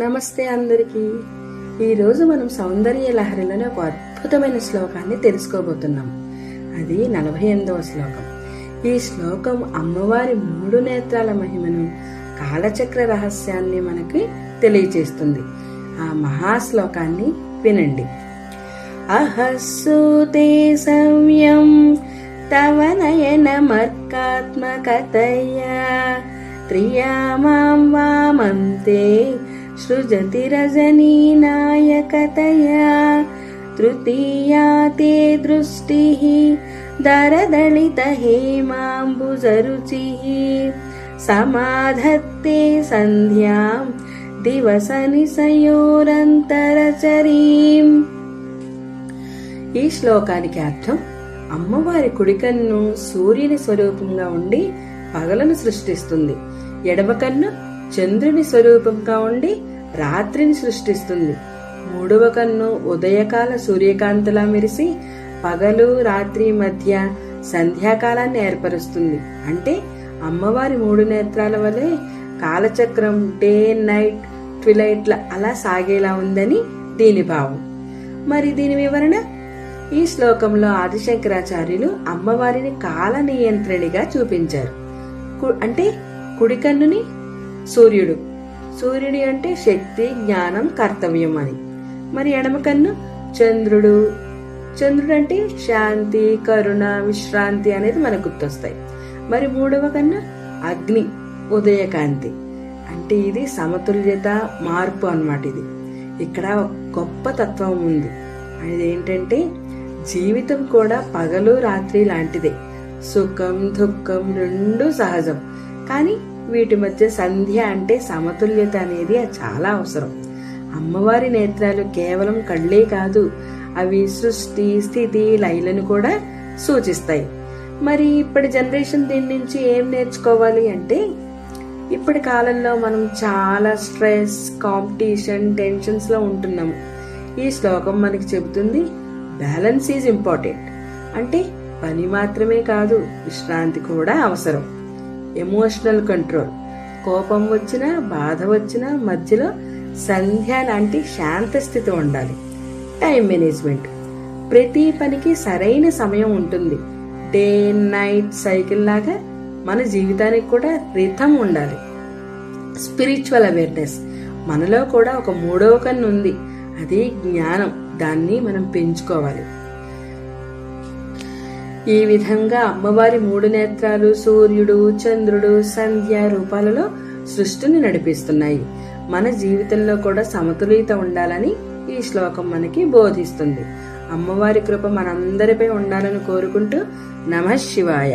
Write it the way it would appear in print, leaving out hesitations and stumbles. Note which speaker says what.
Speaker 1: నమస్తే అందరికీ. ఈరోజు మనం సౌందర్య లహరిలోని ఒక అద్భుతమైన శ్లోకాన్ని తెలుసుకోబోతున్నాం. అది 48వ శ్లోకం. ఈ శ్లోకం అమ్మవారి 3 నేత్రాల మహిమను, కాలచక్ర రహస్యాన్ని మనకి తెలియచేస్తుంది. ఆ మహాశ్లోకాన్ని వినండి. అహస్సుతే సంయం తవ నయనమర్కాత్మకతయా త్రియామాం వామంతే సృజతి రజనీ నాయకతయా తృతీయా తే దృష్టిః దరదళిత హేమాంబుజరుచిః సమాధత్తే సంధ్యాం దివస నిశయోరంతరచరీం. ఈ శ్లోకానికి అర్థం, అమ్మవారి కుడికన్ను సూర్యుని స్వరూపంగా ఉండి పగలను సృష్టిస్తుంది, ఎడమ కన్ను చంద్రుని స్వరూపంగా ఉండి రాత్రిని సృష్టిస్తుంది, 3వ కన్ను ఉదయకాల సూర్యకాంతిలా మెరిసి పగలు రాత్రి మధ్య సంధ్యాకాలాన్ని ఏర్పరుస్తుంది. అంటే అమ్మవారి 3 నేత్రాల వలె కాలచక్రం డే నైట్ ట్విలైట్ల అలా సాగేలా ఉందని దీని భావం. మరి దీని వివరణ ఈ శ్లోకంలో ఆదిశంకరాచార్యులు అమ్మవారిని కాల నియంత్రణిగా చూపించారు. అంటే కుడి కన్నుని సూర్యుడి అంటే శక్తి, జ్ఞానం, కర్తవ్యం అని. మరి ఎడమ కన్ను చంద్రుడు అంటే శాంతి, కరుణ, విశ్రాంతి అనేది మనకు గుర్తొస్తాయి. మరి 3వ కన్ను అగ్ని, ఉదయకాంతి. అంటే ఇది సమతుల్యత, మార్పు అన్నమాట. ఇది ఇక్కడ ఒక గొప్ప తత్వం ఉంది. అదేంటంటే జీవితం కూడా పగలు రాత్రి లాంటిదే. సుఖం దుఃఖం 2 సహజం. కానీ వీటి మధ్య సంధ్య అంటే సమతుల్యత అనేది చాలా అవసరం. అమ్మవారి నేత్రాలు కేవలం కళ్ళే కాదు, అవి సృష్టి, స్థితి, లయలను కూడా సూచిస్తాయి. మరి ఇప్పటి జనరేషన్ దీని నుంచి ఏం నేర్చుకోవాలి అంటే, ఇప్పటి కాలంలో మనం చాలా స్ట్రెస్, కాంపిటీషన్, టెన్షన్స్ లో ఉంటున్నాము. ఈ శ్లోకం మనకి చెబుతుంది బ్యాలెన్స్ ఈజ్ ఇంపార్టెంట్. అంటే పని మాత్రమే కాదు, విశ్రాంతి కూడా అవసరం. ఎమోషనల్ కంట్రోల్, కోపం వచ్చినా బాధ వచ్చినా మధ్యలో సంధ్య లాంటి శాంత స్థితి ఉండాలి. టైం మేనేజ్మెంట్, ప్రతి పనికి సరైన సమయం ఉంటుంది. డే నైట్ సైకిల్ లాగా మన జీవితానికి కూడా రిథం ఉండాలి. స్పిరిచువల్ అవేర్నెస్, మనలో కూడా ఒక 3వ కన్ను ఉంది, అది జ్ఞానం. దాన్ని మనం పెంచుకోవాలి. ఈ విధంగా అమ్మవారి 3 నేత్రాలు సూర్యుడు, చంద్రుడు, సంధ్య రూపాలలో సృష్టిని నడిపిస్తున్నాయి. మన జీవితంలో కూడా సమతుల్యత ఉండాలని ఈ శ్లోకం మనకి బోధిస్తుంది. అమ్మవారి కృప మనందరిపై ఉండాలని కోరుకుంటూ నమః శివాయ.